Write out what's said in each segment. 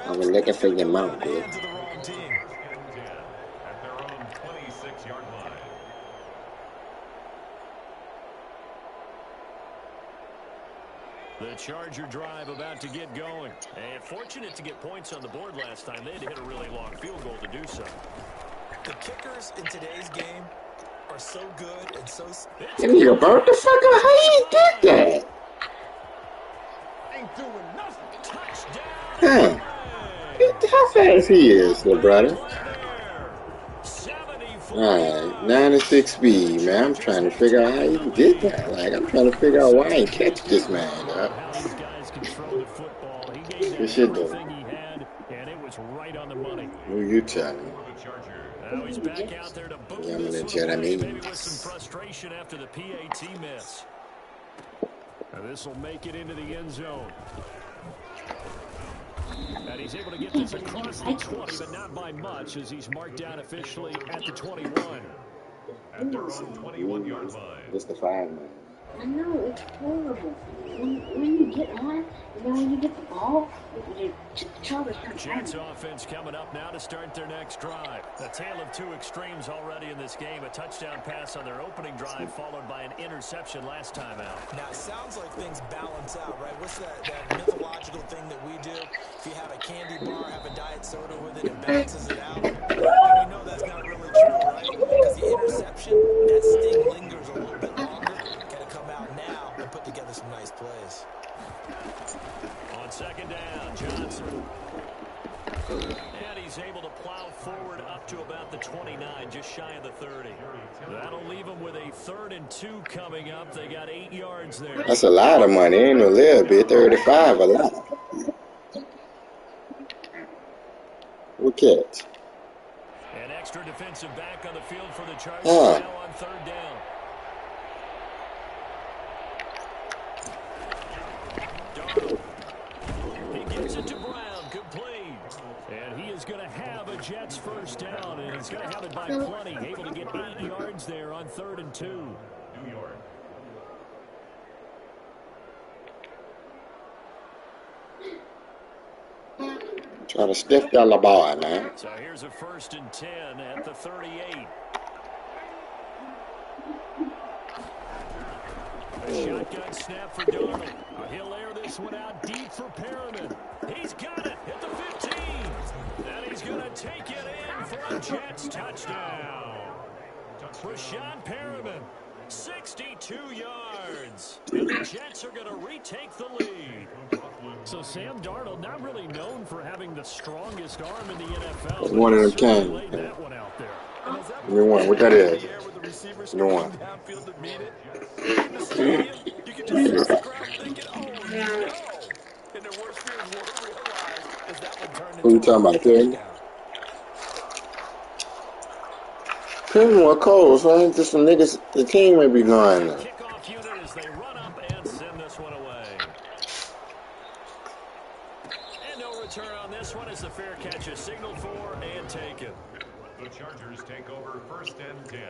I'm looking for your mouth, dude. The Charger drive about to get going. And fortunate to get points on the board last time. They had to hit a really long field goal to do so. The kickers in today's game are so good and so... You need to burn the fuck up. How you did that? Ain't doing nothing. Touchdown. How fast he is, little brother. Alright, 96 speed, man. I'm trying to figure out how you did that. Like, I'm trying to figure out why I ain't catch this man, dog. This shit, though. Who you telling me? Now he's back out there to boot this one away. Maybe with some frustration after the PAT miss. Now this will make it into the end zone. And he's able to get this across the 20, but not by much, as he's marked down officially at the 21. At their own 21-yard line. It's the 5 man. I know, it's horrible. When you get on, and then when you get the ball, the Chargers come Jets offense coming up now to start their next drive. A tale of two extremes already in this game. A touchdown pass on their opening drive, followed by an interception last time out. Now, it sounds like things balance out, right? What's that mythological thing that we do? If you have a candy bar, have a diet soda with it, it balances it out. And we know that's not really true, right? Because the interception, that sting lingers a little bit longer. Come out now and put together some nice plays. On second down, Johnson. And he's able to plow forward up to about the 29, just shy of the 30. That'll leave him with a 3rd and 2 coming up. They got 8 yards there. That's a lot of money. Ain't a little bit. 35, a lot. We'll catch. An extra defensive back on the field for the Chargers now on 3rd down. He gives it to Brown, complete. And he is going to have a Jets first down, and he's going to have it by plenty. Able to get 8 yards there on 3rd and 2. New York. Try to stiff down the ball, man. So here's a 1st and 10 at the 38. A shotgun snap for Darnold. He'll air this one out deep for Perriman. He's got it at the 15. And he's going to take it in for a Jets touchdown. Rashawn Perriman, 62 yards. And the Jets are going to retake the lead. So Sam Darnold, not really known for having the strongest arm in the NFL. One of them came. New one. What that is? New one. Who you talking about, Perry? Perry more cold, so I think just some niggas, the team may be going now. Kickoff unit as they run up and send this one away. And no return on this one as the fair catch is signaled for and taken. The Chargers take over 1st and 10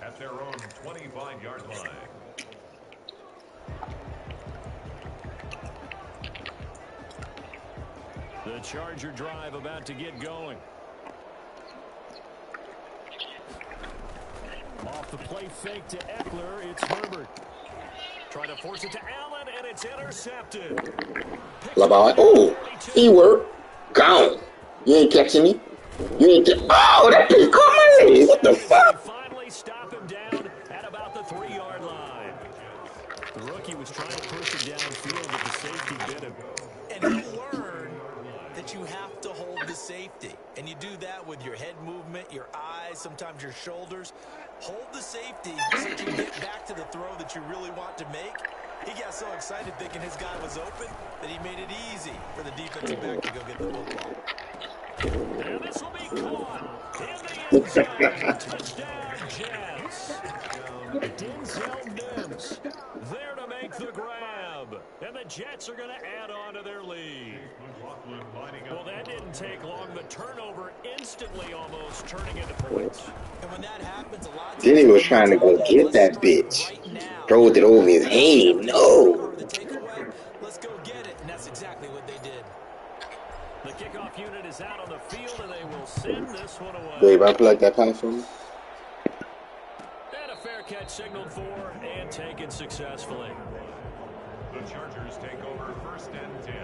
at their own 25-yard line. The Charger drive about to get going. Off the play fake to Eckler, it's Herbert. Trying to force it to Allen, and it's intercepted. Oh, he worked. Gone. You ain't catching me. You ain't oh, that piece caught my leg. What the fuck? Finally stop him down at about the 3-yard line. The rookie was trying to push him downfield, but the safety bit him. And you learn that you have to hold the safety. And you do that with your head movement, your eyes, sometimes your shoulders. Hold the safety so you can get back to the throw that you really want to make. He got so excited thinking his guy was open that he made it easy for the defensive back to go get the football. And this will be caught in the end zone. Touchdown, Jets. Denzel Mims there to make the grab. And the Jets are going to add on to their lead. Well, that didn't take long. The turnover instantly almost turning into points. And when that happens, a lot of Then he was trying to go get that bitch. Throw it over his head. No. Let's go get it. And that's exactly what they did. The kickoff unit is out on the field, and they will send this one away. Babe, I plug that pipe for me. And a fair catch signaled for and taken successfully. The Chargers take over first and 10.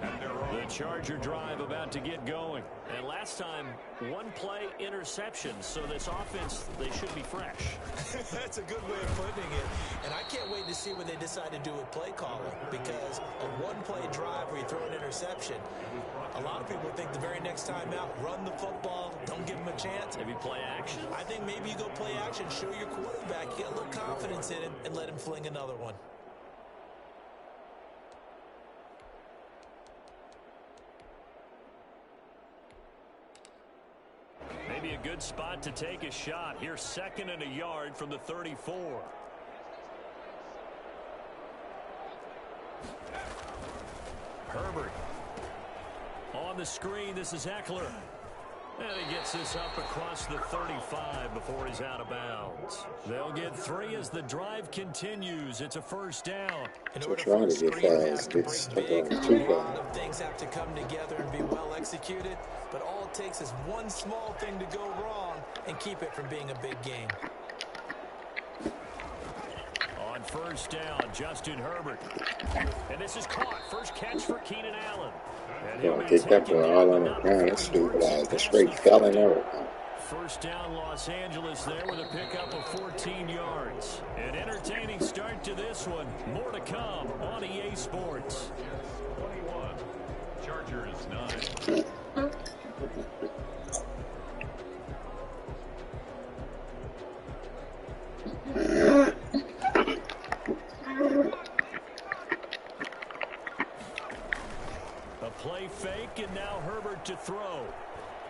The Charger drive about to get going. And last time, one play interception. So this offense, they should be fresh. That's a good way of putting it. And I can't wait to see what they decide to do with play calling. Because a one-play drive where you throw an interception, a lot of people think the very next time out, run the football, don't give them a chance. Maybe play action? I think maybe you go play action, show your quarterback, get a little confidence in him, and let him fling another one. Maybe a good spot to take a shot. Here's 2nd and a yard from the 34. Herbert. On the screen, this is Eckler. And he gets this up across the 35 before he's out of bounds. They'll get 3 as the drive continues. It's a first down. In order for a screen pass to break big, a lot of things have to come together and be well executed. But all it takes is one small thing to go wrong and keep it from being a big game. On first down, Justin Herbert. And this is caught. First catch for Keenan Allen. Gonna kick that boy all on the ground. That's stupid ass. The straight fell in there. First down, Los Angeles there with a pickup of 14 yards. An entertaining start to this one. More to come on EA Sports. 21. Chargers 9. Play fake, and now Herbert to throw.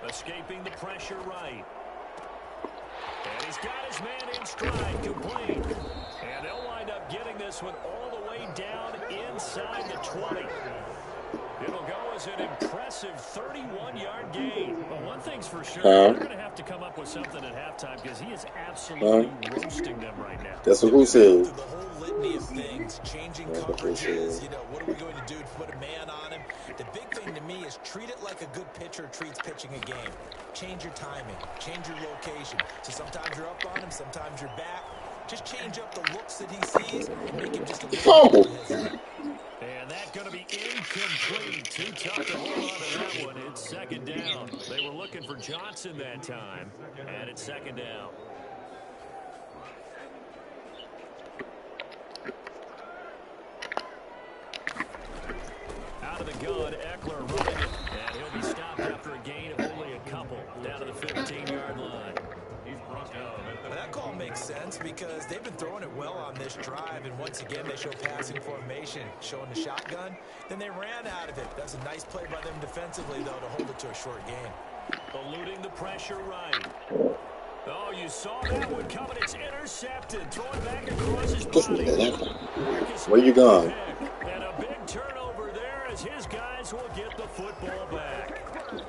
Escaping the pressure right. And he's got his man in stride, complete. And they'll wind up getting this one all the way down inside the 20. It'll go as an impressive 31-yard gain. But one thing's for sure, they're going to have to come up with something at halftime because he is absolutely roasting them right now. That's what who said. The whole litany of things, changing coverages, what are we going to do to put a man on him? The big thing to me is treat it like a good pitcher treats pitching a game. Change your timing, change your location. So sometimes you're up on him, sometimes you're back. Just change up the looks that he sees and make him just a little bit hesitant. And that's going to be incomplete. Too tough to hold on to that one. It's 2nd down. They were looking for Johnson that time, and it's 2nd down. Out of the gun, Eckler running it, and he'll be stopped after a gain of only a couple, down to the 15-yard line. Well, that call makes sense because they've been throwing it well on this drive, and once again they show passing formation, showing the shotgun. Then they ran out of it. That's a nice play by them defensively, though, to hold it to a short gain. Eluding the pressure right. Oh, you saw that one coming. It's intercepted. Throwing back across his body. Where you going? And a big turnover there as his guys will get the football back.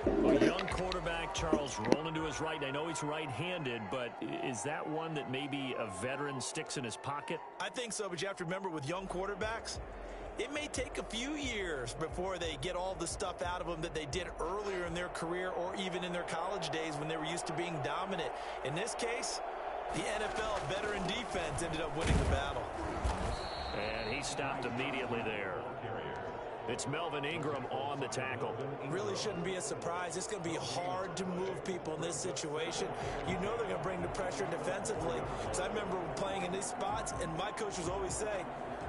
A young quarterback, Charles, rolling to his right. I know he's right-handed, but is that one that maybe a veteran sticks in his pocket? I think so, but you have to remember with young quarterbacks, it may take a few years before they get all the stuff out of them that they did earlier in their career or even in their college days when they were used to being dominant. In this case, the NFL veteran defense ended up winning the battle. And he stopped immediately there. It's Melvin Ingram on the tackle. Really shouldn't be a surprise. It's going to be hard to move people in this situation. You know they're going to bring the pressure defensively. Because I remember playing in these spots, and my coach would always say,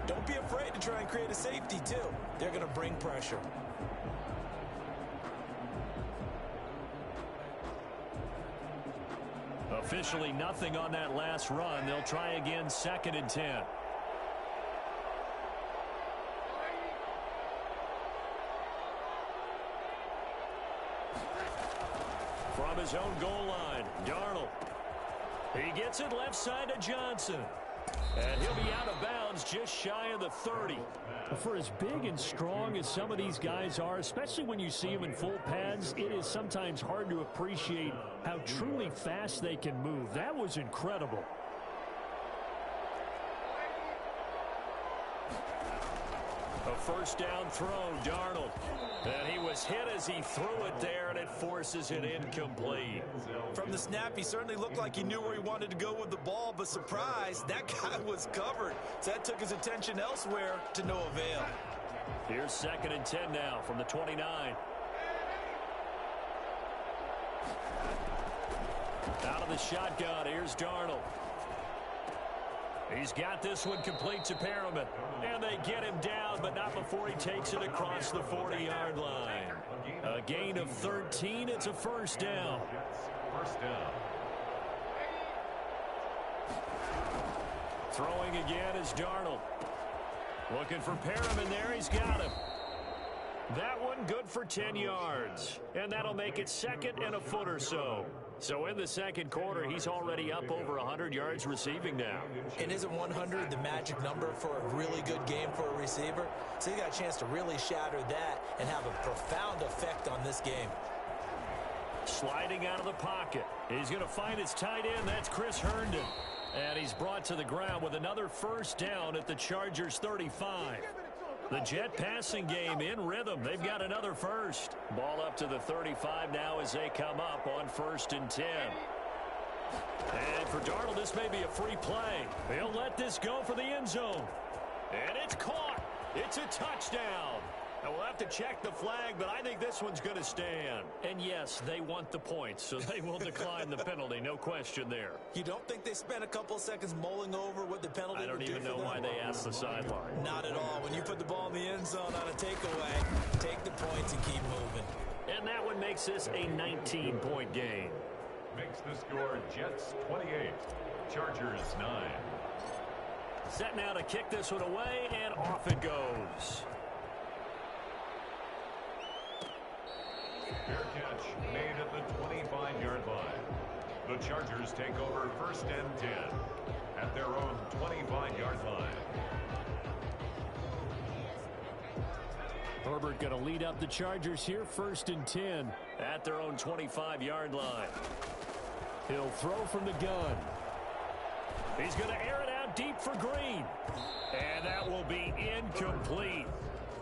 don't be afraid to try and create a safety, too. They're going to bring pressure. Officially nothing on that last run. They'll try again, 2nd and 10. From his own goal line, Darnold. He gets it left side to Johnson. And he'll be out of bounds just shy of the 30. For as big and strong as some of these guys are, especially when you see them in full pads, it is sometimes hard to appreciate how truly fast they can move. That was incredible. first down throw, Darnold. And he was hit as he threw it there, and it forces it incomplete. From the snap, he certainly looked like he knew where he wanted to go with the ball, but surprise, that guy was covered. So that took his attention elsewhere to no avail. Here's 2nd and 10 now from the 29. Out of the shotgun, here's Darnold. He's got this one complete to Perriman. And they get him down, but not before he takes it across the 40-yard line. A gain of 13. It's a first down. First down. Throwing again is Darnold. Looking for Perriman there. He's got him. That one good for 10 yards. And that'll make it 2nd and a foot or so. So in the second quarter, he's already up over 100 yards receiving now. And isn't 100 the magic number for a really good game for a receiver? So you got a chance to really shatter that and have a profound effect on this game. Sliding out of the pocket. He's going to find his tight end. That's Chris Herndon. And he's brought to the ground with another first down at the Chargers' 35. The Jet passing game in rhythm. They've got another first. Ball up to the 35 now as they come up on 1st and 10. And for Darnold, this may be a free play. He'll let this go for the end zone. And it's caught. It's a touchdown. And we'll have to check the flag, but I think this one's going to stand. And yes, they want the points, so they will decline the penalty. No question there. You don't think they spent a couple seconds mulling over what the penalty I don't would do even for know them? why they asked the sideline. Not at all. When you put the ball in the end zone on a takeaway, take the points and keep moving. And that one makes this a 19-point game. Makes the score Jets 28, Chargers 9. Set now to kick this one away, and off it goes. Fair catch made at the 25-yard line. The Chargers take over 1st and 10 at their own 25-yard line. Herbert going to lead up the Chargers here, 1st and 10 at their own 25-yard line. He'll throw from the gun. He's going to air it out deep for Green. And that will be incomplete.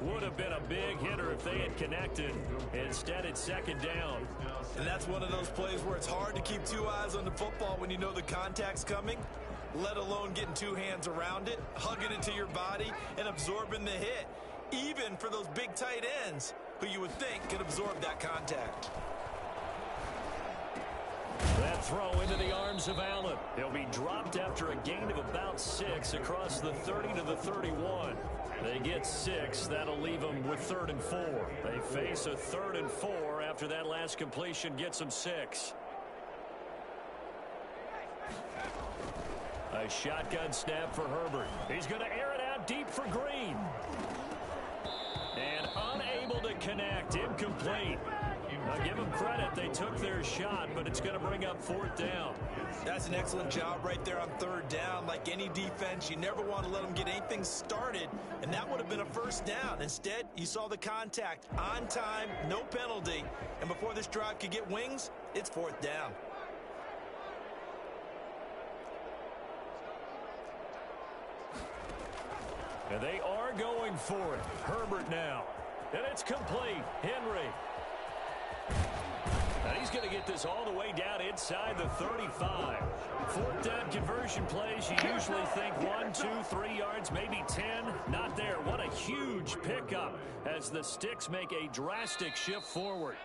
Would have been a big hitter if they had connected. Instead, it's 2nd down. And that's one of those plays where it's hard to keep two eyes on the football when you know the contact's coming, let alone getting two hands around it, hugging it to your body, and absorbing the hit, even for those big tight ends who you would think could absorb that contact. That throw into the arms of Allen. He'll be dropped after a gain of about 6 across the 30 to the 31. They get 6. That'll leave them with 3rd and 4. They face a 3rd and 4 after that last completion gets them 6. A shotgun snap for Herbert. He's going to air it out deep for Green. And unable to connect. Incomplete. Now give them credit. They took their shot, but it's going to bring up 4th down. That's an excellent job right there on 3rd down. Like any defense, you never want to let them get anything started, and that would have been a first down. Instead, you saw the contact on time, no penalty, and before this drive could get wings, it's 4th down. And they are going for it. Herbert now. And it's complete. Henry. And he's going to get this all the way down inside the 35. 4th down conversion plays, you usually think 1, 2, 3 yards, maybe 10. Not there. What a huge pickup as the Sticks make a drastic shift forward.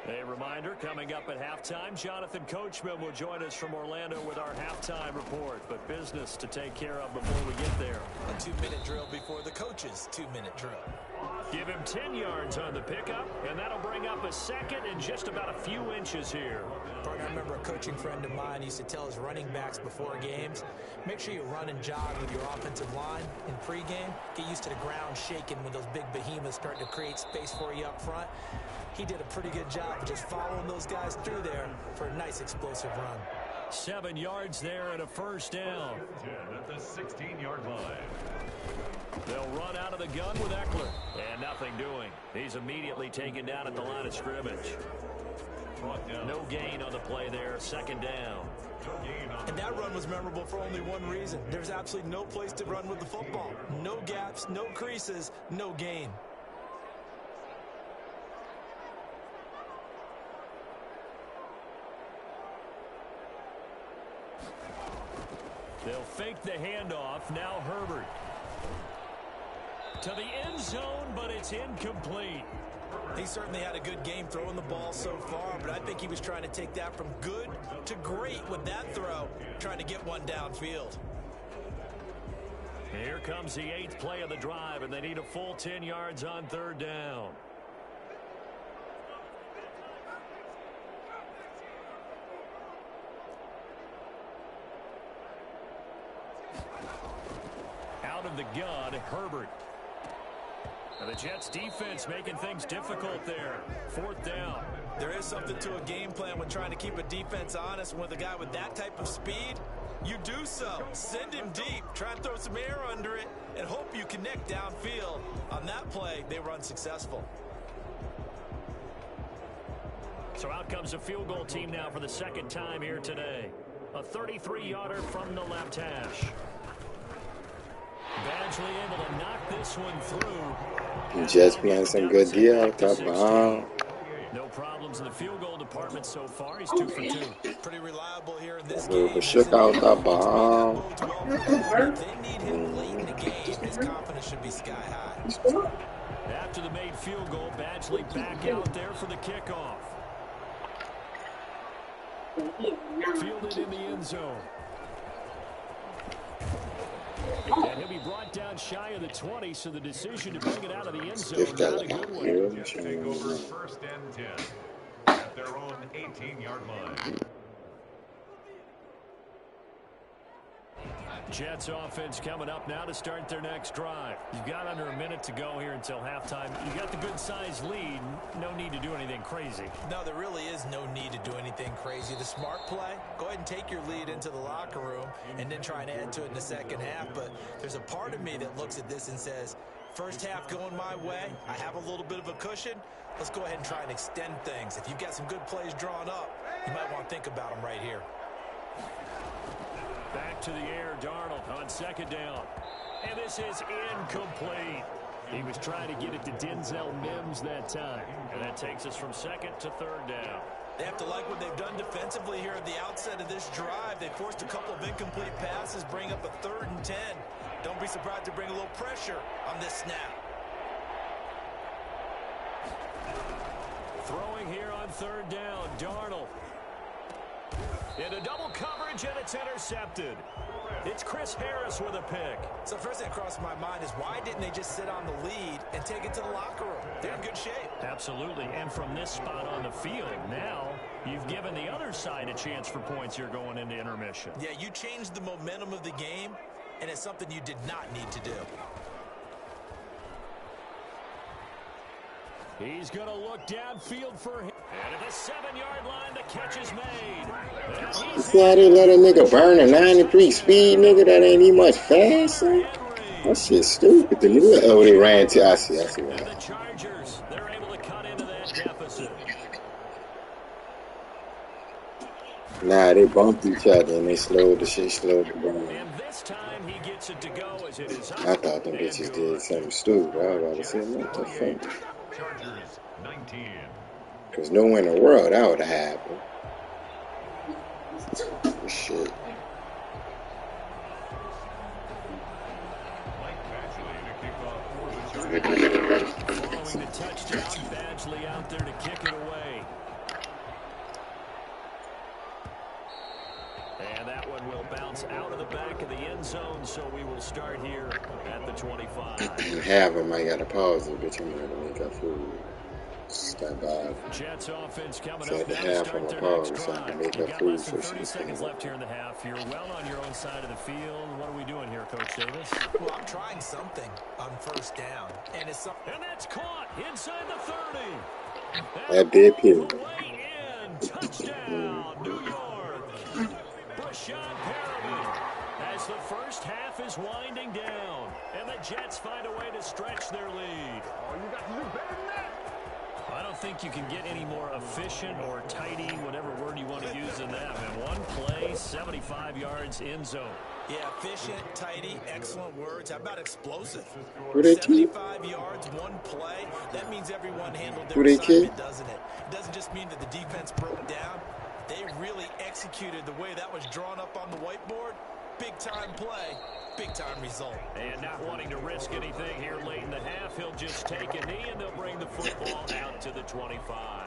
A reminder, coming up at halftime, Jonathan Coachman will join us from Orlando with our halftime report. But business to take care of before we get there. A 2-minute drill before the coach's 2-minute drill. Give him 10 yards on the pickup, and that'll bring up a 2nd and just about a few inches here. Partner, I remember a coaching friend of mine used to tell his running backs before games, make sure you run and jog with your offensive line in pregame. Get used to the ground shaking when those big behemoths start to create space for you up front. He did a pretty good job of just following those guys through there for a nice explosive run. 7 yards there and a first down. 10 at the 16-yard line. They'll run out of the gun with Eckler. And nothing doing. He's immediately taken down at the line of scrimmage. Brought down. No gain on the play there, second down. No gain on And that run was memorable for only one reason. There's absolutely no place to run with the football. No gaps, no creases, no gain. They'll fake the handoff. Now Herbert. To the end zone, but it's incomplete. He certainly had a good game throwing the ball so far, but I think he was trying to take that from good to great with that throw, trying to get one downfield. Here comes the 8th play of the drive, and they need a full 10 yards on third down. Out of the gun, Herbert. And the Jets defense making things difficult there. 4th down. There is something to a game plan when trying to keep a defense honest. With a guy with that type of speed, you do so. Send him deep. Try and throw some air under it and hope you connect downfield. On that play, they were unsuccessful. So out comes a field goal team now for the second time here today. A 33-yarder from the left hash. Badgley able to knock this one through. Just playing some good deal out there, No problems in the field goal department so far. He's 2 for 2. Pretty reliable here in this Move game. a shook out the ball. If they need him late in the game, his confidence should be sky high. After the made field goal, Badgley back out there for the kickoff. Fielded in the end zone. And he'll be brought down shy of the 20, so the decision to bring it out of the end zone, not a good one. Jets take over 1st and 10 at their own 18-yard line. Jets offense coming up now to start their next drive. You've got under a minute to go here until halftime. You got the good-sized lead. No need to do anything crazy. No, there really is no need to do anything crazy. The smart play, go ahead and take your lead into the locker room and then try and add to it in the second half. But there's a part of me that looks at this and says, first half going my way, I have a little bit of a cushion. Let's go ahead and try and extend things. If you've got some good plays drawn up, you might want to think about them right here. Back to the air, Darnold on second down. And this is incomplete. He was trying to get it to Denzel Mims that time. And that takes us from second to third down. They have to like what they've done defensively here at the outset of this drive. They forced a couple of incomplete passes, bring up a 3rd and 10. Don't be surprised to bring a little pressure on this snap. Throwing here on third down, Darnold. Into double coverage, and it's intercepted. It's Chris Harris with a pick. So first thing that crossed my mind is why didn't they just sit on the lead and take it to the locker room? They're in good shape. Absolutely, and from this spot on the field, now you've given the other side a chance for points here going into intermission. Yeah, you changed the momentum of the game, and it's something you did not need to do. He's going to look downfield for him. And at the 7-yard line, the catch is made. See how they let a nigga burn a 93 speed, nigga? That ain't even much faster. That shit's stupid. The nigga, oh, they ran to. I see. And the Chargers, they're able to cut into that deficit. Nah, they bumped each other and they slowed the burn. And this time he gets it to go as it is. I thought them bitches did something stupid. I was about to say, what the fuck? Chargers 19. Because nowhere in the world that would have happened. Shit. Mike Badgley to kick off for the Chargers. Following the touchdown, Badgley out there to kick it away. And that one will bounce out of the back of the end zone, so we will start here at the 25. Half of them I got to pause it, bitch. I'm going to make up food. Stop by. Jets offense coming So up the now half to start of their my next pause, so I can drive. make You've up got food less than so 30 she seconds can. left here in the half. You're well on your own side of the field. What are we doing here, Coach Davis? Well, I'm trying something on first down. And it's something. And that's caught inside the 30. That did peel. Way in. Touchdown, New York. Brashad Perriman as the first half is winding down. And the Jets find a way to stretch their lead. Oh, you got to do better than that. I don't think you can get any more efficient or tidy, whatever word you want to use in that. Man, one play, 75 yards in zone. Yeah, efficient, tidy, excellent words. How about explosive? Who they keep? 75 yards, one play. That means everyone handled their Who they keep? assignment, doesn't it? It doesn't just mean that the defense broke down. They really executed the way that was drawn up on the whiteboard. Big-time play, big-time result. And not wanting to risk anything here late in the half, he'll just take a knee, and they'll bring the football out to the 25.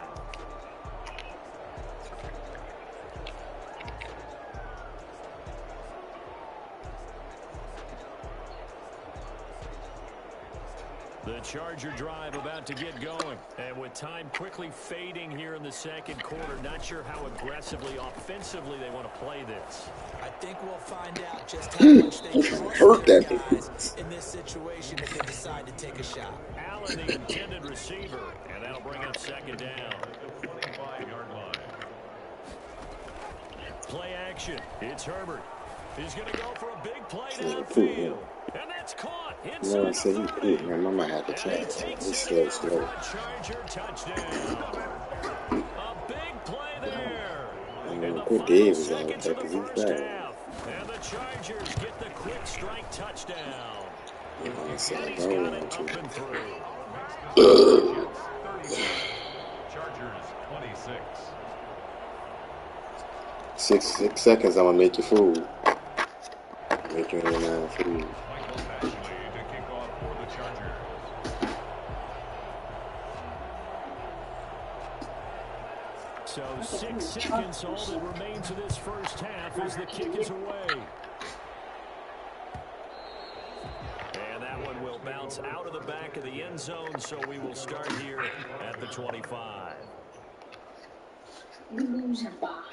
The Charger drive about to get going. And with time quickly fading here in the second quarter, not sure how aggressively, offensively they want to play this. I think we'll find out just how much they trust their guys in this situation if they decide to take a shot. Allen, the intended receiver, and that'll bring up second down. 25-yard line. Play action. It's Herbert. He's going to go for a big play downfield. And that's caught. No, I said you poop, man. I might have to try it. It's slow. Charger touchdown. A big play there. I'm going to put Davis out there because he's bad. And the Chargers get the quick strike touchdown. I said, And I he's don't got it want up to. and through. Chargers 26. 6 seconds, I'm going to make you fool. Make you fool. Michael Ashley to kick off for the Chargers. So 6 seconds, all that remains of this first half as the kick is away. And that one will bounce out of the back of the end zone, so we will start here at the 25. You lose a bar.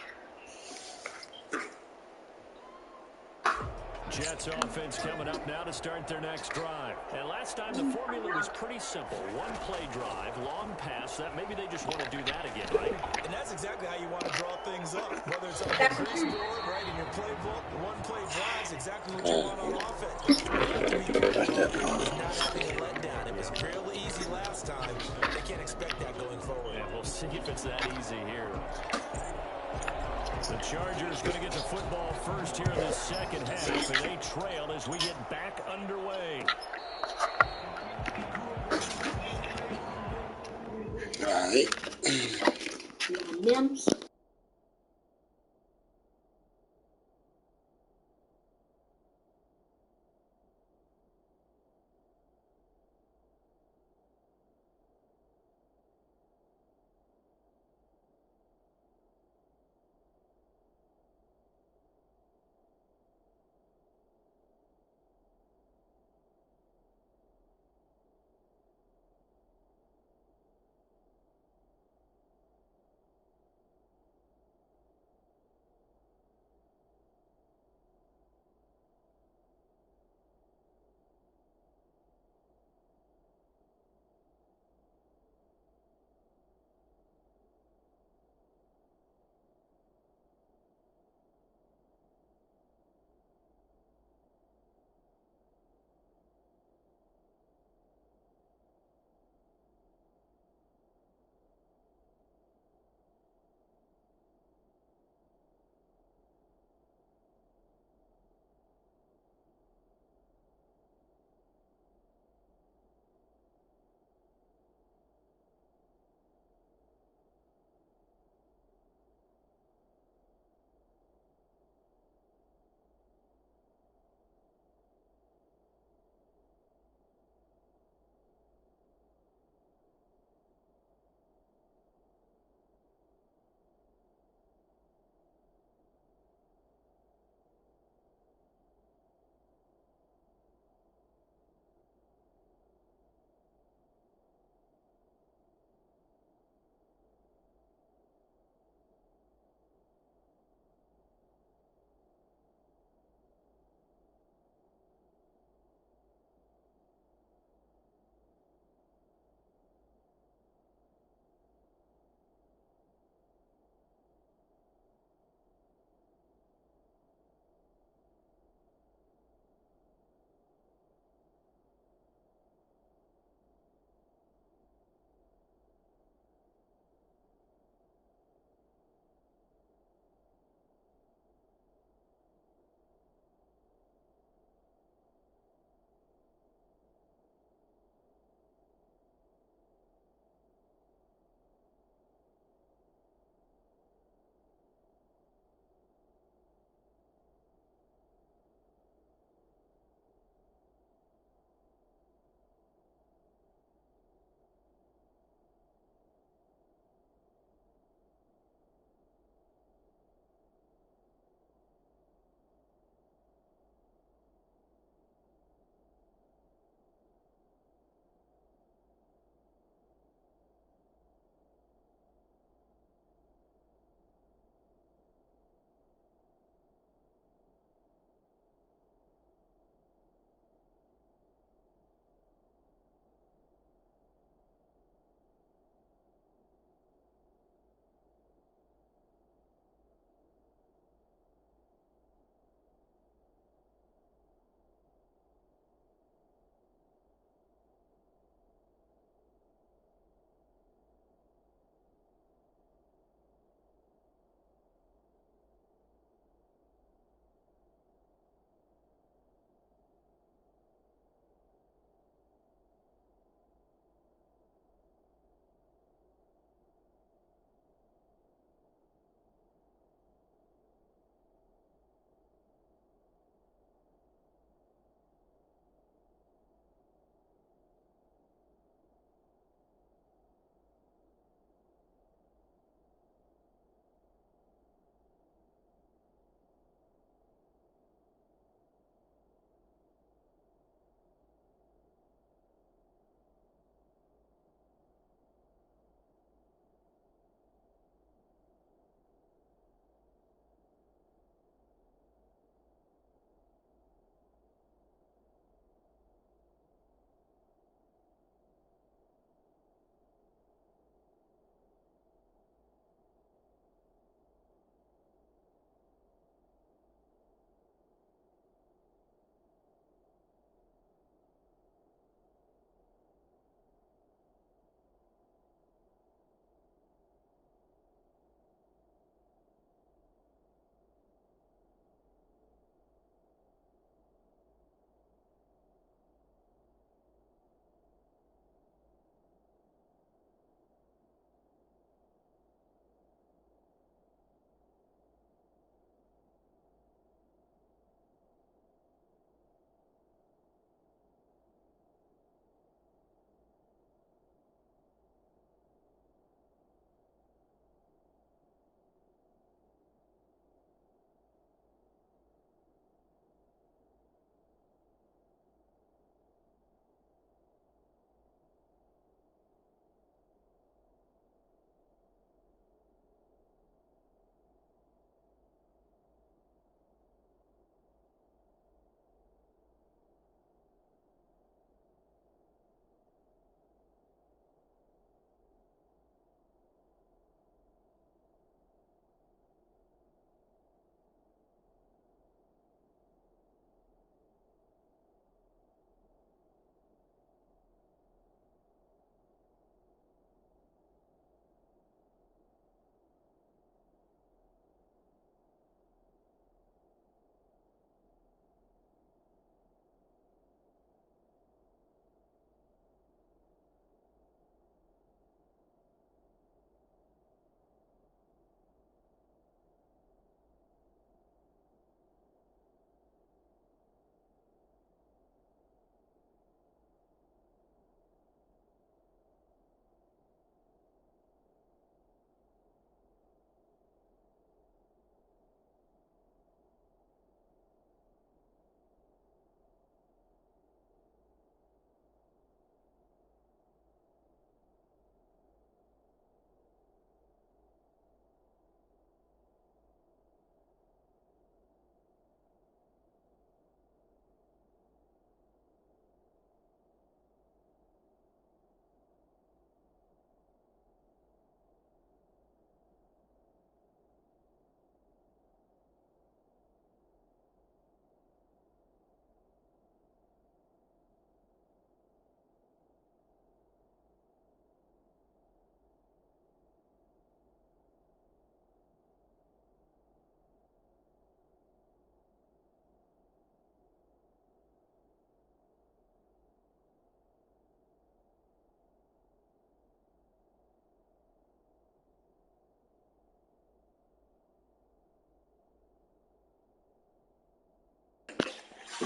Jets offense coming up now to start their next drive. And last time the formula was pretty simple. One play drive, long pass. That maybe they just want to do that again, right? And that's exactly how you want to draw things up. Whether it's on the crease board, right, in your playbook, one play drive is exactly what you want on offense. What you have to be careful of is not having a letdown. It was fairly easy last time. They can't expect that going forward. And we'll see if it's that easy here. The Chargers going to get the football first here in the second half, and they trail as we get back underway. All right. Mims.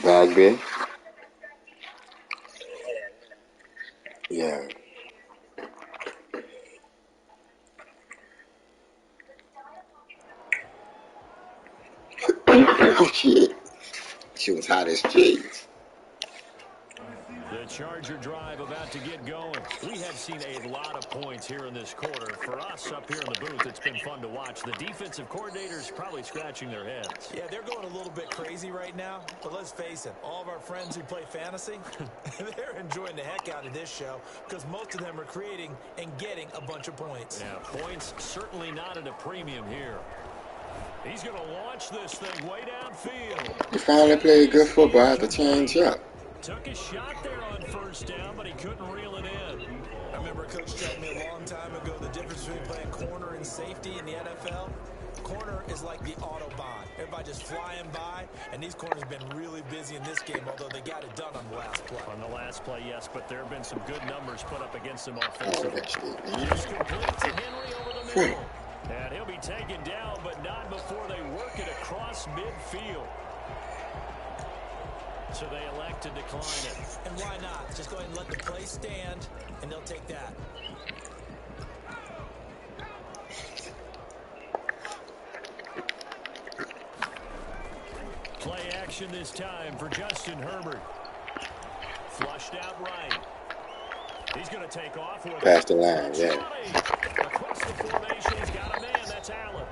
Bad bit. Yeah. Oh shit. She was hot as cheese. The Charger drive about to get going. We have seen a lot of points here in this quarter. For us up here in the booth, it's been fun to watch. The defensive coordinators probably scratching their heads. Yeah, they're going a little bit crazy right now. But let's face it, all of our friends who play fantasy, they're enjoying the heck out of this show because most of them are creating and getting a bunch of points. Yeah, points certainly not at a premium here. He's going to launch this thing way downfield. He finally played good football. I have to change up. Took a shot there on first down, but he couldn't reel it in. I remember a coach telling me a long time ago the difference between playing corner and safety in the NFL. Corner is like the Autobahn. Everybody just flying by, and these corners have been really busy in this game, although they got it done on the last play. On the last play, yes, but there have been some good numbers put up against them offensively. Oh, Just complete to Henry over the middle. And he'll be taken down, but not before they work it across midfield. So they elect to decline it. And why not? Just go ahead and let the play stand, and they'll take that. Play action this time for Justin Herbert. Flushed out right. He's going to take off with past the line, yeah. Across the formation, he's got a man. That's Allen.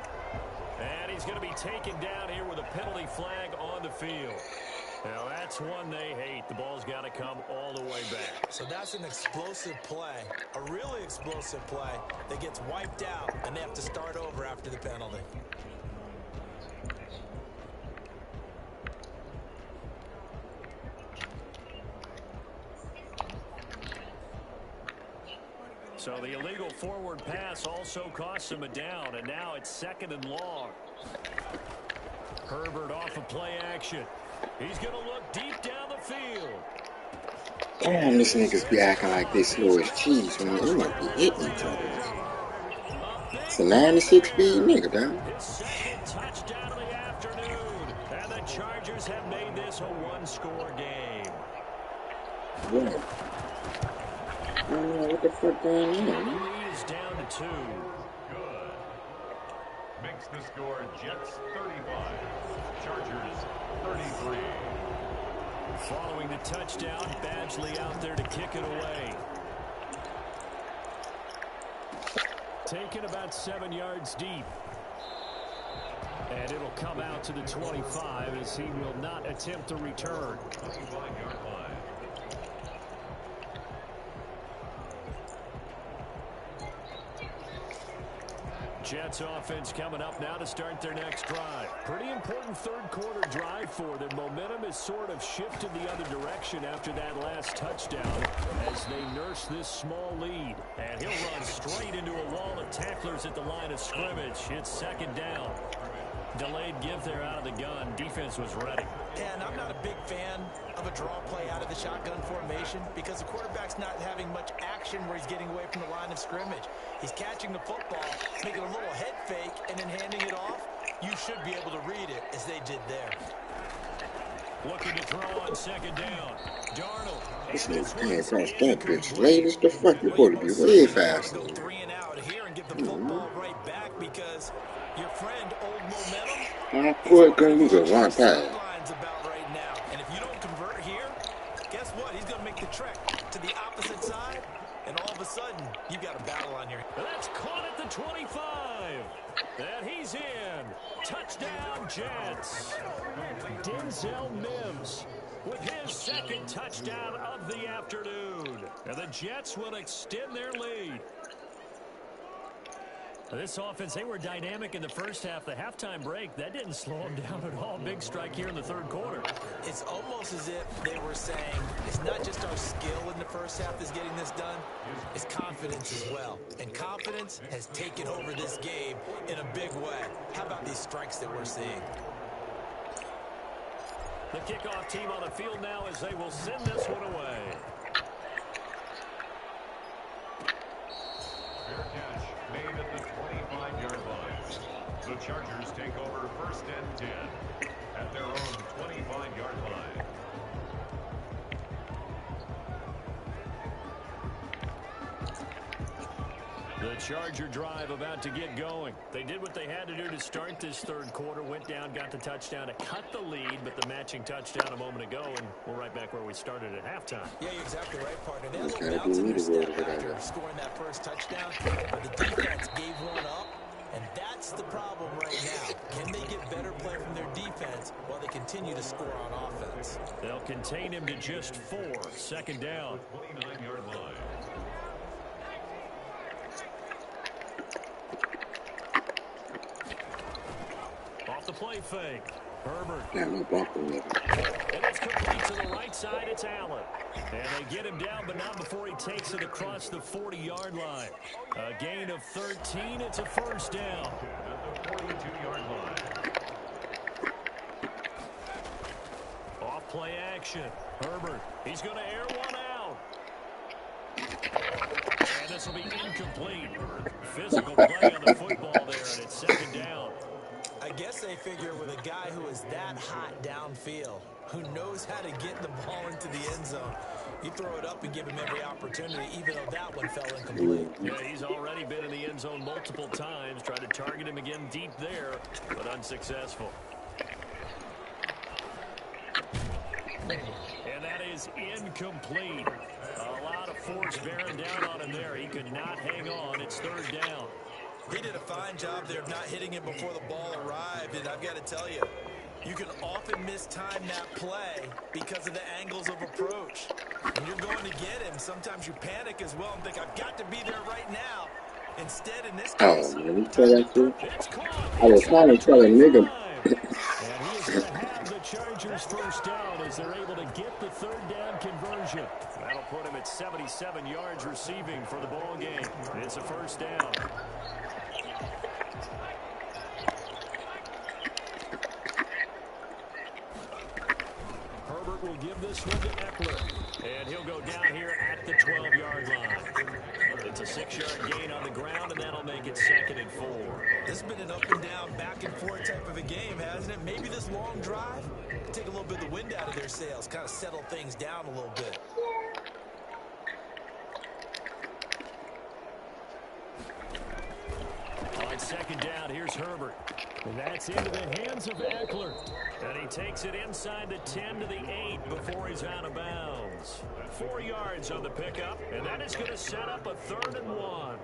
And he's going to be taken down here with a penalty flag on the field. Now, that's one they hate. The ball's got to come all the way back. So that's an explosive play, a really explosive play that gets wiped out, and they have to start over after the penalty. So the illegal forward pass also costs him a down, and now it's 2nd and long. Herbert off of play action. He's going to look deep down the field. Damn, this niggas be acting like they slow as cheese when they might be hitting each other. It's a 96 speed nigga, damn. His second touchdown of the afternoon. And the Chargers have made this a one-score game. Yeah. I don't know what the fuck going on. The lead is down to 2. Good. Makes the score Jets 35, Chargers 33. Following the touchdown, Badgley out there to kick it away. Taken about 7 yards deep. And it'll come out to the 25 as he will not attempt to return. 25-yard line. Jets offense coming up now to start their next drive. Pretty important third quarter drive for them. Momentum has sort of shifted the other direction after that last touchdown as they nurse this small lead. And he'll run straight into a wall of tacklers at the line of scrimmage. It's 2nd down. Delayed give there out of the gun. Defense was ready. And I'm not a big fan of a draw play out of the shotgun formation because the quarterback's not having much action where he's getting away from the line of scrimmage. He's catching the football, making a little head fake, and then handing it off. You should be able to read it as they did there. Looking to throw on 2nd down. Darnold. This nigga can't cross that bitch. Late as the fuck, you supposed to be way faster. Go 3 and out here and give the football right back because your friend, Old Momentum, How quick can you go one pass? sidelines about right now. And if you don't convert here, guess what? He's going to make the trek to the opposite side, and all of a sudden, you've got a battle on your hands. That's caught at the 25. And he's in. Touchdown, Jets. Denzel Mims with his 2nd touchdown of the afternoon. And the Jets will extend their lead. This offense, they were dynamic in the first half. The halftime break, that didn't slow them down at all. Big strike here in the 3rd quarter. It's almost as if they were saying, it's not just our skill in the first half that's getting this done, it's confidence as well. And confidence has taken over this game in a big way. How about these strikes that we're seeing? The kickoff team on the field now as they will send this one away. Fair catch made at the 25-yard line. The Chargers take over 1st and 10 at their own 25-yard line. The Charger drive about to get going. They did what they had to do to start this third quarter. Went down, got the touchdown to cut the lead, but the matching touchdown a moment ago, and we're right back where we started at halftime. Yeah, you're exactly right, partner. They had a little bounce in their step after scoring that first touchdown, but the defense gave one up, and that's the problem right now. Can they get better play from their defense while they continue to score on offense? They'll contain him to just 4. Second down. 29-yard line. Off the play fake. Herbert. No bumper. And it's complete to the right side. It's Allen. And they get him down, but not before he takes it across the 40-yard line. A gain of 13. It's a first down. At the 42-yard line. Off play action. Herbert. He's going to air one out. And this will be incomplete. Physical play on the football there, and it's second down. I guess they figure with a guy who is that hot downfield, who knows how to get the ball into the end zone, you throw it up and give him every opportunity, even though that one fell incomplete. Yeah, he's already been in the end zone multiple times. Tried to target him again deep there, but unsuccessful. And that is incomplete. A lot of force bearing down on him there. He could not hang on. It's third down. He did a fine job there of not hitting it before the ball arrived, and I've got to tell you, you can often mistime that play because of the angles of approach. When you're going to get him, sometimes you panic as well and think, I've got to be there right now. Instead, in this case, Oh, man, you tell that too? I was trying to tell a nigga. And he is going to have the Chargers first down as they're able to get the third down conversion. That'll put him at 77 yards receiving for the ball game. It's a first down. Herbert will give this one to Eckler. And he'll go down here at the 12-yard line. It's a 6-yard gain on the ground, and that'll make it 2nd and 4. This has been an up and down, back and forth type of a game, hasn't it? Maybe this long drive take a little bit of the wind out of their sails, kind of settle things down a little bit. On second down, here's Herbert. And that's into the hands of Eckler. And he takes it inside the 10 to the 8 before he's out of bounds. 4 yards on the pickup, and that is going to set up a 3rd and 1.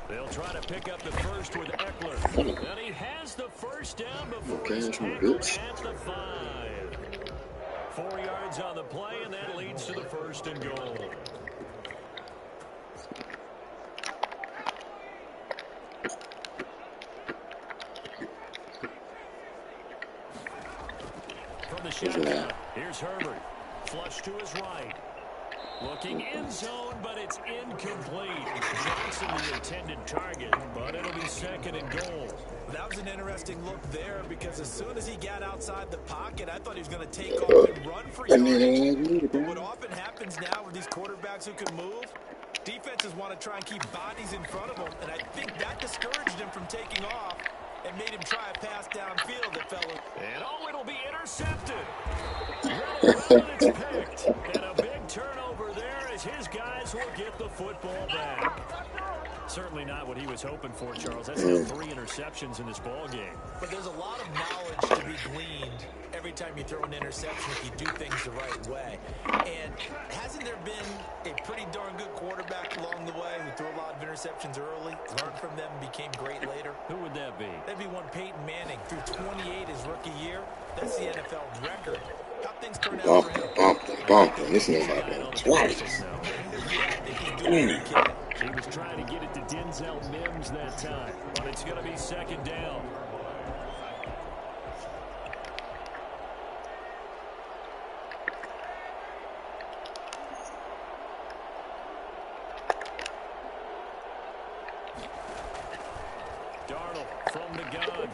They'll try to pick up the first with Eckler. And he has the first down before he's tackled at the 5. 4 yards on the play, and that leads to the 1st and goal. From the shotgun, here's Herbert. Flush to his right. Looking in zone, but it's incomplete. Johnson the intended target, but it'll be 2nd and goal. That was an interesting look there because as soon as he got outside the pocket, I thought he was going to take off and run for yardage. But what often happens now with these quarterbacks who can move, defenses want to try and keep bodies in front of them, and I think that discouraged him from taking off and made him try a pass downfield that fell. And oh, it'll be intercepted. Running it's picked. And a big turnover there as his guys will get the football back. Certainly not what he was hoping for, Charles. That's now 3 interceptions in this ball game. But there's a lot of knowledge to be gleaned every time you throw an interception if you do things the right way. And hasn't there been a pretty darn good quarterback along the way who threw a lot of interceptions early, learned from them, and became great later? Who would that be? That'd be one Peyton Manning. Threw 28 his rookie year. That's the NFL record. How things turn out for him? Bumping. This nigga happened twice. He was trying to get it to Denzel Mims that time, but it's going to be 2nd down. Darnold from the gun.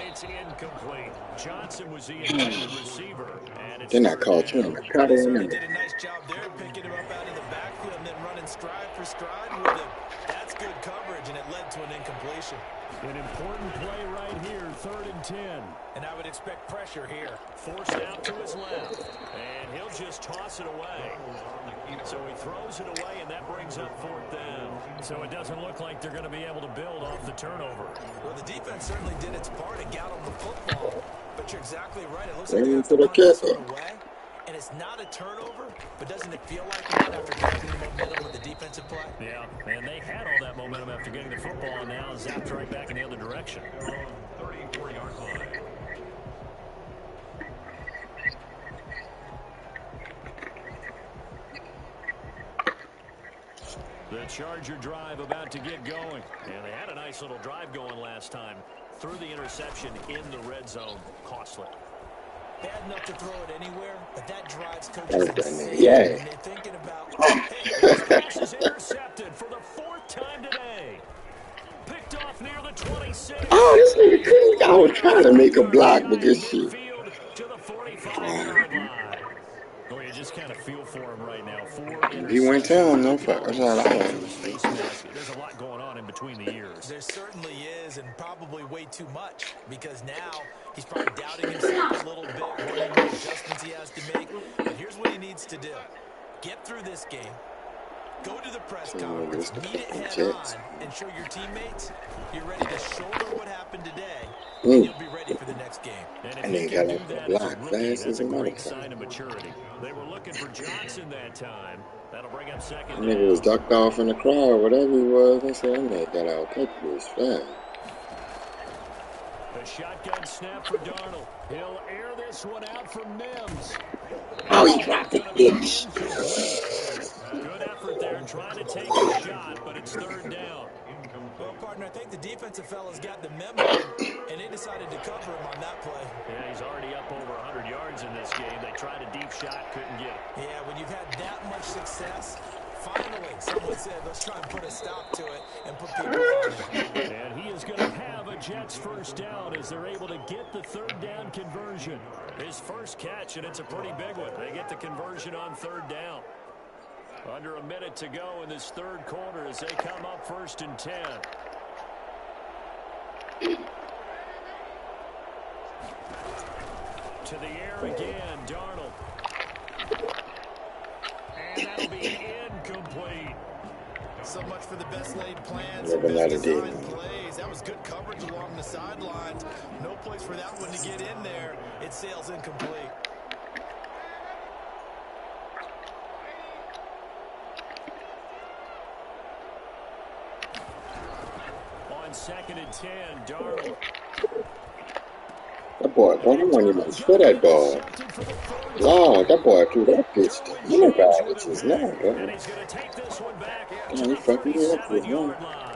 It's incomplete. Johnson was the intended receiver, and it's Then I called him. Cut him in. Did a nice job there, picking him up out of the backfield and then running stride for stride with him. That's good coverage, and it led to an incompletion. An important play right here, 3rd and 10. And I would expect pressure here. Forced out to his left, and he'll just toss it away. So he throws it away, and that brings up 4th down. So it doesn't look like they're going to be able to build off the turnover. Well, the defense certainly did its part and got on the football. But you're exactly right. It looks They like they need have to to look punt at this it. one away. And it's not a turnover, but doesn't it feel like one after getting the momentum with the defensive play? Yeah, and they had all that momentum after getting the football, and now zapped right back in the other direction. 34-yard line. The Charger drive about to get going. And they had a nice little drive going last time. Threw the interception in the red zone. Costly. Bad enough to throw it anywhere, but that drives That coaches was insane. done. Yeah. And they're thinking about, hey, This pass is intercepted for the 4th time today. Picked off near the 26. Oh, this nigga couldn't. I was trying to make a block, but this shit. Field to the 45-yard line. Oh, you just kind of feel for him right now. 4 He went down, no fuck. That's all I want. face mask. There's a lot going on in between the ears. there certainly is, and probably way too much, because now he's probably doubting himself a little bit, wondering what adjustments he has to make. But here's what he needs to do. Get through this game. Go to the press conference, meet it head on, and show your teammates you're ready to shoulder what happened today, and you'll be ready for the next game. And they got like a block fast as a Great motherfucker. sign of maturity. They were looking for Johnson that time. That'll bring up 2nd That down. nigga was ducked off in the crowd, whatever he was. They said, that nigga got out quick this fast. The shotgun snap for Darnold. He'll air this one out for Mims. Oh, he dropped the bitch. Good effort there trying to take a shot, but it's 3rd down. Well, partner, I think the defensive fellas got the memo, and they decided to cover him on that play. Yeah, he's already up over 100 yards in this game. They tried a deep shot, couldn't get it. Yeah, when you've had that much success, finally someone said, let's try and put a stop to it and put people on it. And he is going to have a Jets 1st down as they're able to get the 3rd down conversion. His first catch, and it's a pretty big one. They get the conversion on 3rd down. Under a minute to go in this 3rd quarter as they come up 1st and 10. To the air again, Darnold. And that'll be incomplete. So much for the best laid plans, Never let best it do. designed plays. That was good coverage along the sidelines. No place for that one to get in there. It sails incomplete. On 2nd and 10, Darnold. That boy, he wasn't even for that ball. Lord, that boy threw that bitch to anybody, which is not, And bro. he's going to take this one back to Yeah, the he fucking did that for 37-yard him. line.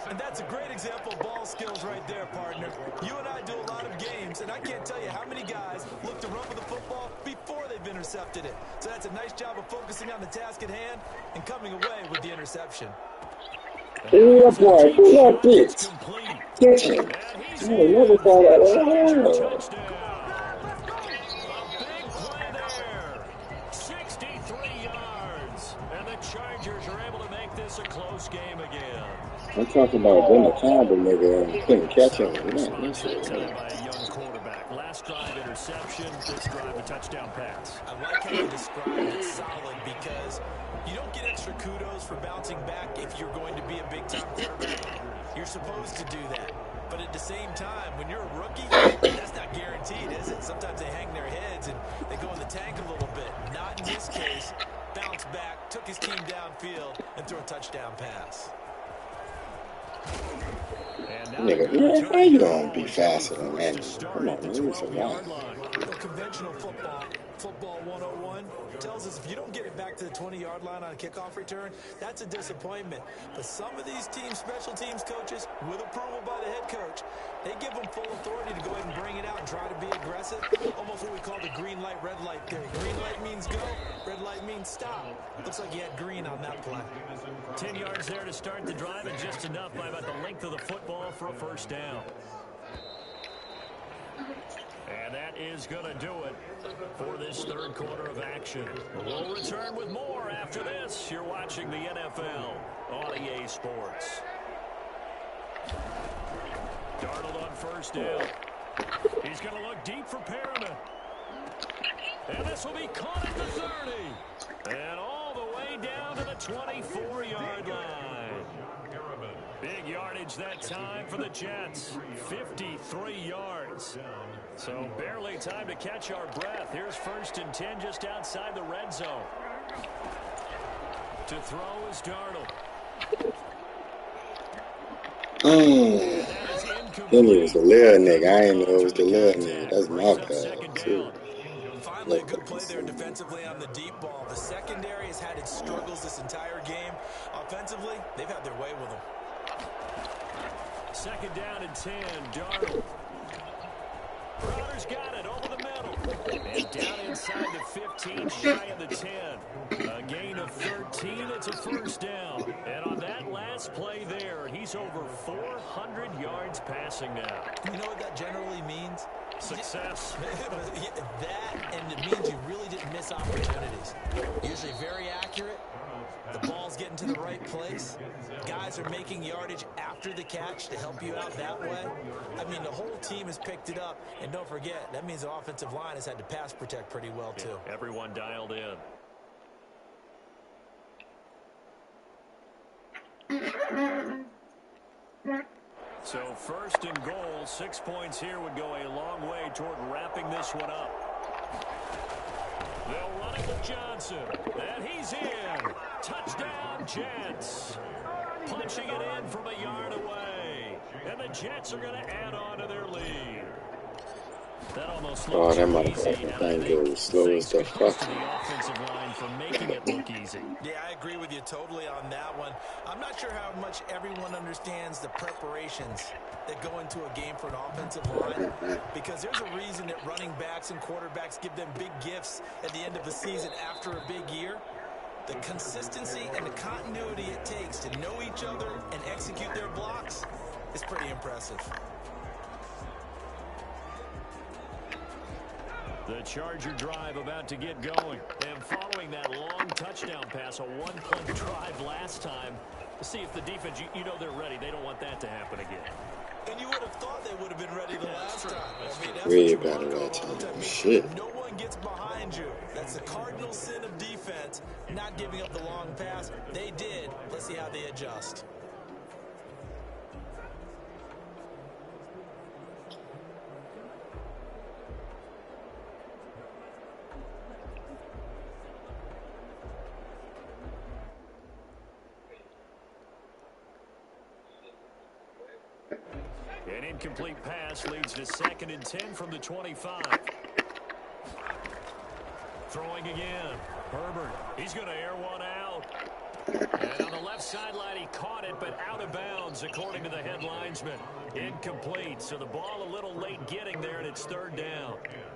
And that's a great example of ball skills right there, partner. You and I do a lot of games, and I can't tell you how many guys look to run with the football before they've intercepted it. So that's a nice job of focusing on the task at hand and coming away with the interception. Ooh, that boy, threw that bitch. Catch him. I never thought that. Oh. Touchdown. A big play there. 63 yards. And the Chargers are able to make this a close game again. I'm talking about Jimmy Campbell, nigga, and couldn't catch him. Man, that shit, Time man. by a young quarterback. Last drive interception. This drive a touchdown pass. I like how you described it solid because you don't get extra kudos for bouncing back if you're going to be a big-time quarterback. You're supposed to do that. But at the same time, when you're a rookie, that's not guaranteed, is it? Sometimes they hang their heads and they go in the tank a little bit. Not in this case. Bounced back, took his team downfield, and threw a touchdown pass. Nigga, man, how you gonna be faster than that? Come on, man, it's a lot. Conventional football 101, tells us if you don't get it back to the 20-yard line on a kickoff return, that's a disappointment. But some of these teams, special teams coaches, with approval by the head coach, they give them full authority to go ahead and bring it out and try to be aggressive. Almost what we call the green light, red light theory. Green light means go, red light means stop. Looks like you had green on that play. 10 yards there to start the drive, and just enough by about the length of the football for a 1st down. And that is going to do it for this third quarter of action. We'll return with more after this. You're watching the NFL on EA Sports. Darnold on first down. He's going to look deep for Perriman. And this will be caught at the 30. And all the way down to the 24-yard line. Big yardage that time for the Jets. 53 yards. So barely time to catch our breath. Here's 1st and 10 just outside the red zone. To throw is Darnold. He was the little nigga. I ain't know it was the little nigga. That's my bad, too. Finally, a good play there defensively on the deep ball. The secondary has had its struggles this entire game. Offensively, they've had their way with them. 2nd down and 10. Darnold. Crowder's got it over the middle. And down inside the 15, shy of the 10. A gain of 13. It's a 1st down. And on that last play there, he's over 400 yards passing now. You know what that generally means? Success. That, and it means you really didn't miss opportunities. Usually very accurate. The ball's getting to the right place. Guys are making yardage after the catch to help you out that way. I mean, the whole team has picked it up. And don't forget, that means the offensive line has had to pass protect pretty well, too. Yeah, everyone dialed in. So 1st and goal, 6 points here would go a long way toward wrapping this one up. They'll run it with Johnson, and he's in. Touchdown, Jets. Punching it in from a yard away. And the Jets are going to add on to their lead. That almost looks that easy. motherfucking thing goes slow as the fuck. To the offensive line for making it look easy. Yeah, I agree with you totally on that one. I'm not sure how much everyone understands the preparations that go into a game for an offensive line, because there's a reason that running backs and quarterbacks give them big gifts at the end of the season after a big year. The consistency and the continuity it takes to know each other and execute their blocks is pretty impressive. The Charger drive about to get going. And following that long touchdown pass, a one-play drive last time, to see if the defense, you know they're ready. They don't want that to happen again. And you would have thought they would have been ready the last time. I mean, that's Way what you better want. that time. I mean, Shit. no one gets behind you. That's the cardinal sin of defense, not giving up the long pass. They did. Let's see how they adjust. An incomplete pass leads to 2nd and 10 from the 25. Throwing again. Herbert. He's going to air one out. And on the left sideline, he caught it, but out of bounds, according to the head linesman. Incomplete. So the ball a little late getting there, and it's 3rd down.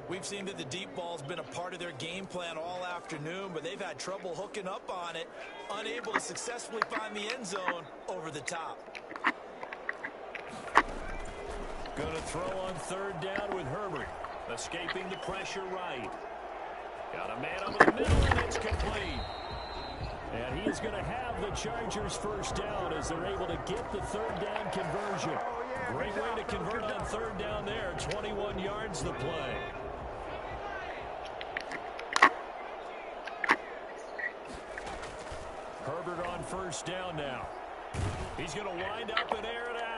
We've seen that the deep ball's been a part of their game plan all afternoon, but they've had trouble hooking up on it, unable to successfully find the end zone over the top. Going to throw on 3rd down with Herbert. Escaping the pressure right. Got a man over the middle, and it's complete. And he is going to have the Chargers' 1st down as they're able to get the 3rd down conversion. Great way to convert on 3rd down there. 21 yards the play. Herbert on 1st down now. He's going to wind up and air it out.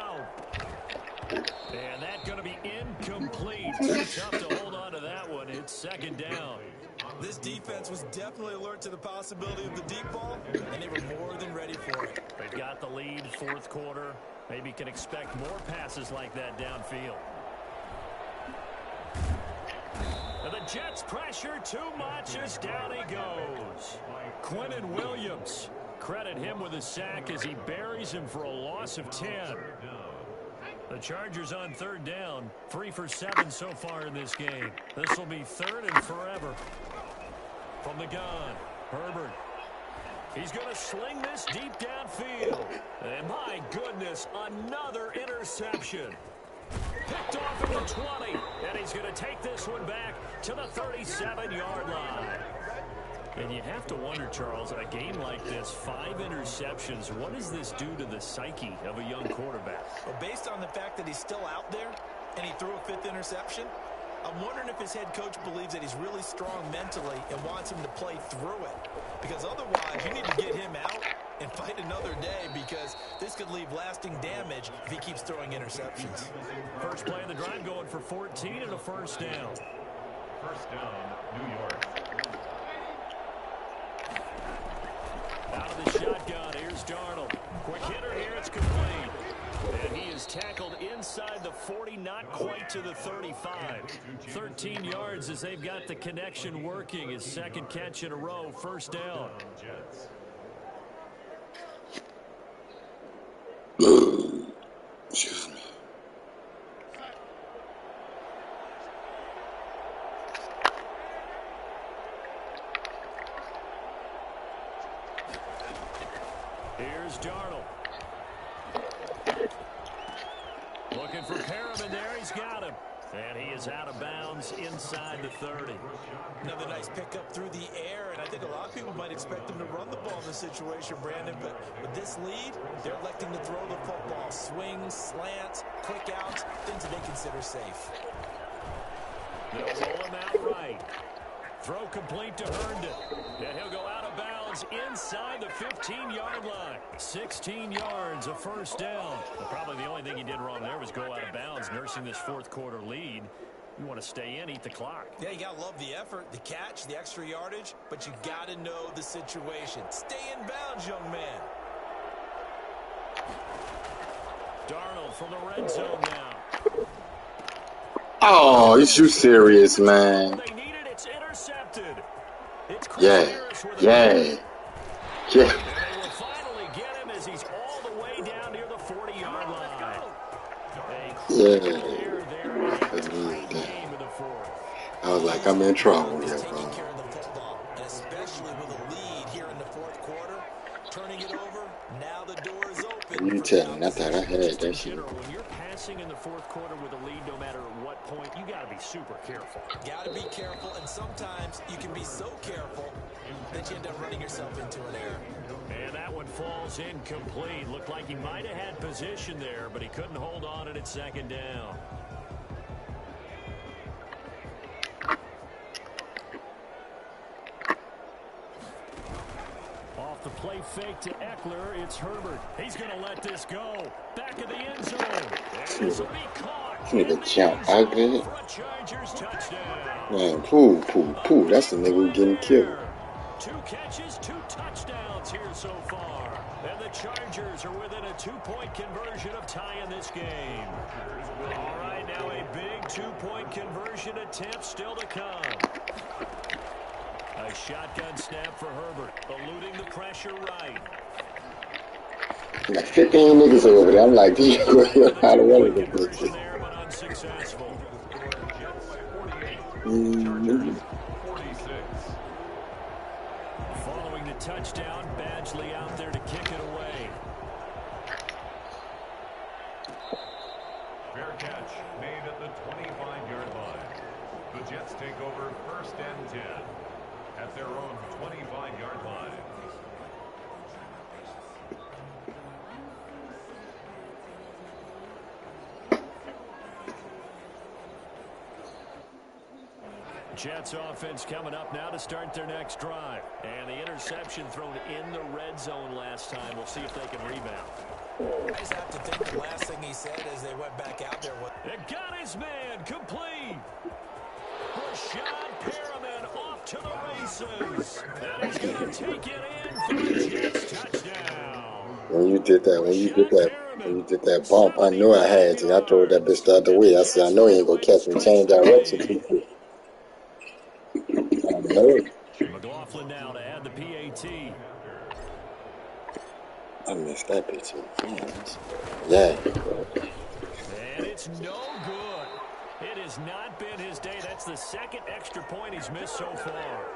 And that's going to be incomplete. Tough to hold on to that one. It's 2nd down. This defense was definitely alert to the possibility of the deep ball, and they were more than ready for it. They've got the lead, 4th quarter. Maybe can expect more passes like that downfield. And the Jets pressure too much as down he goes. Quinnen Williams. Credit him with a sack as he buries him for a loss of 10. The Chargers on 3rd down, 3 for 7 so far in this game. This will be 3rd and forever. From the gun, Herbert. He's going to sling this deep downfield. And my goodness, another interception. Picked off at the 20, and he's going to take this one back to the 37-yard line. And you have to wonder, Charles, in a game like this, 5 interceptions, what does this do to the psyche of a young quarterback? Well, based on the fact that he's still out there and he threw a 5th interception, I'm wondering if his head coach believes that he's really strong mentally and wants him to play through it. Because otherwise, you need to get him out and fight another day, because this could leave lasting damage if he keeps throwing interceptions. First play of the drive going for 14 and a first down. First down, New York. Out of the shotgun, here's Darnold. Quick hitter here, it's complete. And he is tackled inside the 40, not quite to the 35. 13 yards as they've got the connection working. His second catch in a row, first down. Excuse me. Here's Darnold. Looking for Perriman there. He's got him. And he is out of bounds inside the 30. Another nice pickup through the air, and I think a lot of people might expect him to run the ball in this situation, Brandon, but with this lead, they're electing to throw the football. Swings, slants, quick outs, things that they consider safe. They'll roll him out right. Throw complete to Herndon. And he'll go out of bounds inside the 15-yard line. 16 yards, a first down. But probably the only thing he did wrong there was go out of bounds, nursing this fourth quarter lead. You want to stay in, eat the clock. Yeah, you got to love the effort, the catch, the extra yardage, but you got to know the situation. Stay in bounds, young man. Darnold from the red zone now. Oh, is you serious, man? They need it. It's intercepted. It's Yeah. Yeah. And they will finally get him as he's all the way down near the 40-yard line. Yeah. I was like, I'm in trouble here, bro. Taking care of the football, and especially with a lead here in the fourth quarter, turning it over, now the door is open. You tell me, I thought I had that shit. When you're passing in the fourth quarter with a lead, no matter what point, you got to be super careful. Got to be careful, and sometimes you can be so careful that you end up running yourself into an error. And that one falls incomplete. Looked like he might have had position there, but he couldn't hold on it at second down. Off the play fake to Eckler, it's Herbert. He's going to let this go. Back of the end zone. And this will be caught. Nigga jump out there. For a Chargers touchdown. Man, poo. That's the nigga who getting killed. 2 catches, 2 touchdowns here so far. And the Chargers are within a 2-point conversion of tying this game. All right, now a big 2-point conversion attempt still to come. A shotgun snap for Herbert, eluding the pressure right. Like 15 niggas over there. I'm like, you know how to run it. Conversion there, but unsuccessful. Following the touchdown, Badgley out there to kick it away. Fair catch made at the 25-yard line. The Jets take over first and 10 at their own 25-yard line. Jets offense coming up now to start their next drive. And the interception thrown in the red zone last time. We'll see if they can rebound. I just have to think the last thing he said as they went back out there was, It got his man complete. Rashad Perriman off to the races. And he's going to take it in for the Jets touchdown. When you did that bump, I knew I had to. I threw that bitch the other way. I said, I know he ain't gonna catch me. Change direction too quick. I know it. McLaughlin now to add the PAT. I missed that bitch. Yeah. And it's no good. It has not been his day. That's the second extra point he's missed so far.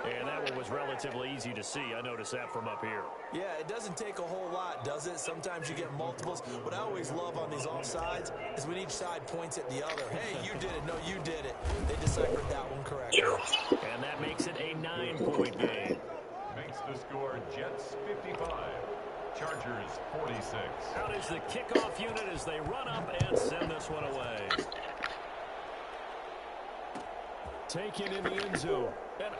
And that one was relatively easy to see. I noticed that from up here. Yeah, it doesn't take a whole lot, does it? Sometimes you get multiples. What I always love on these offsides is when each side points at the other. Hey, you did it. No, you did it. They deciphered that one correctly. And that makes it a 9-point game. Makes the score Jets 55, Chargers 46. Out is the kickoff unit as they run up and send this one away. Taken in the end zone. And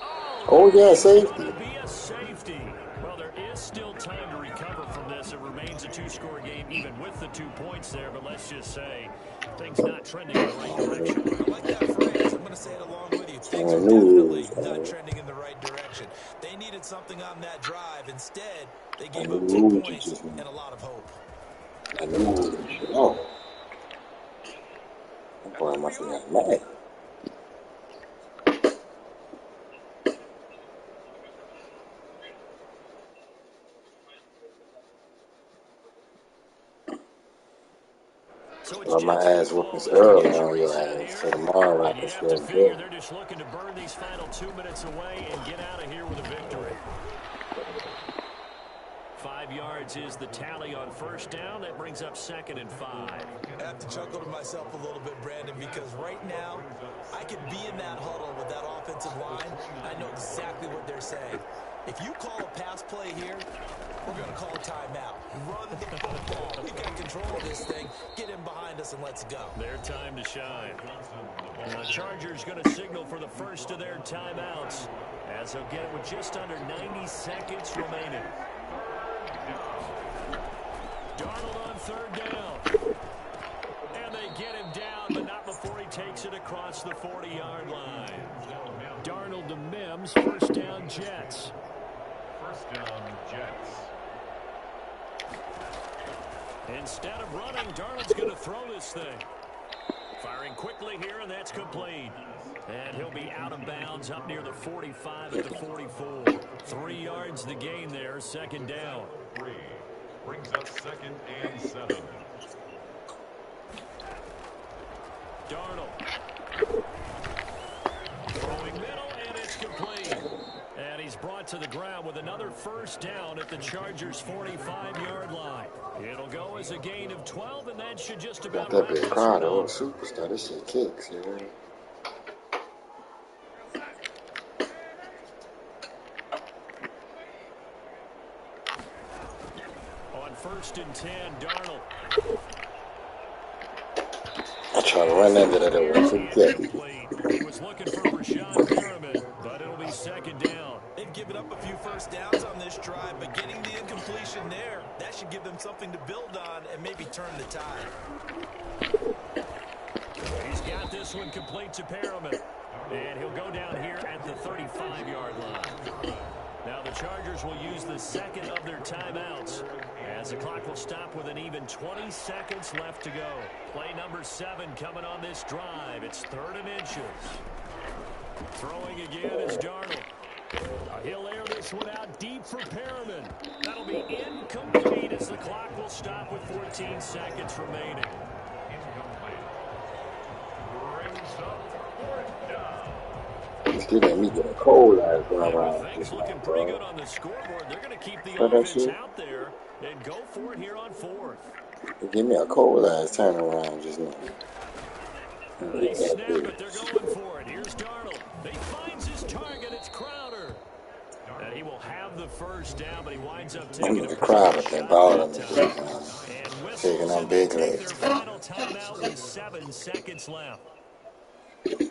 Oh, yeah, safety. It's going to be a safety. Well, there is still time to recover from this. It remains a 2-score game even with the 2 points there. But let's just say things not trending in the right direction. I like that phrase. I'm going to say it along with you. Things are definitely not trending in the right direction. They needed something on that drive. Instead, they gave up 2 points and a lot of hope. Oh. Boy, I must have got mad. Well, my ass whoopings early on your ass, so tomorrow I can feel good. They're just looking to burn these final 2 minutes away and get out of here with a victory. 5 yards is the tally on first down. That brings up 2nd and 5. I have to chuckle to myself a little bit, Brandon, because right now I could be in that huddle with that offensive line. I know exactly what they're saying. If you call a pass play here, we're going to call a timeout. Run the football. We got control of this thing. Get in behind us and let's go. Their time to shine. And the Chargers going to signal for the first of their timeouts as they'll get it with just under 90 seconds remaining. Darnold on 3rd down. And they get him down, but not before he takes it across the 40-yard line. Darnold to Mims, 1st down Jets. 1st down Jets. Instead of running, Darnold's going to throw this thing. Firing quickly here, and that's complete. And he'll be out of bounds up near the 45 at the 44. 3 yards the gain there, 2nd down. 3 brings up 2nd and 7. Darnold. Throwing middle, and it's complete. And he's brought to the ground with another 1st down at the Chargers' 45-yard line. It'll go as a gain of 12, and that should just about Got that big crowd, old superstar. This shit kicks, you know? On 1st and 10, Darnold. I try to run into that one forget. He was looking for Rashad Perriman, but it'll be 2nd down. They've given up a few 1st downs on this drive, but getting the incompletion there, that should give them something to build on and maybe turn the tide. He's got this one complete to Perriman, and he'll go down here at the 35-yard line. Now the Chargers will use the 2nd of their timeouts as the clock will stop with an even 20 seconds left to go. Play number 7 coming on this drive. It's 3rd and inches. Throwing again is Darnold. He'll air this one out deep for Perriman. That'll be incomplete as the clock will stop with 14 seconds remaining. Incomplete. Brings up 4th down. Still let me get a cold ass going around. Things looking pretty good on the scoreboard. They're going to keep the offense out there and go for it here on 4th. Give me a cold ass turnaround just now. They snap it. They're going for it. Here's Darnold. He finds his target. It's Crowder. And he will have the 1st down, but he winds up taking the crowd with that ball in the taking on big their legs. final timeout with 7 seconds left. And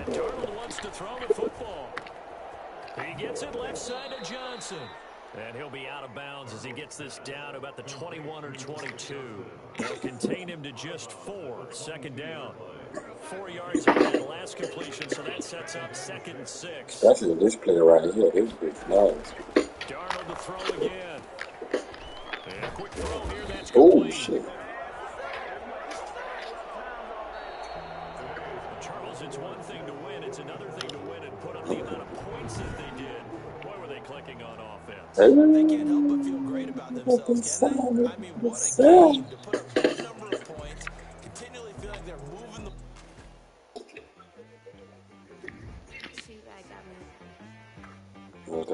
Darnold wants to throw the football. He gets it left side to Johnson. And he'll be out of bounds as he gets this down about the 21 or 22. They'll contain him to just 4. 2nd down. 4 yards on that last completion, so that sets up 2nd and 6. That's this play right here. This big nice. Darnold to throw again. And a quick throw here. That's Oh, complete. shit. Charles, it's one thing to win. It's another thing to win and put up the amount of points that they did. Boy, were they clicking on offense. They can't help but feel great about themselves, can they? I mean, what a game to put up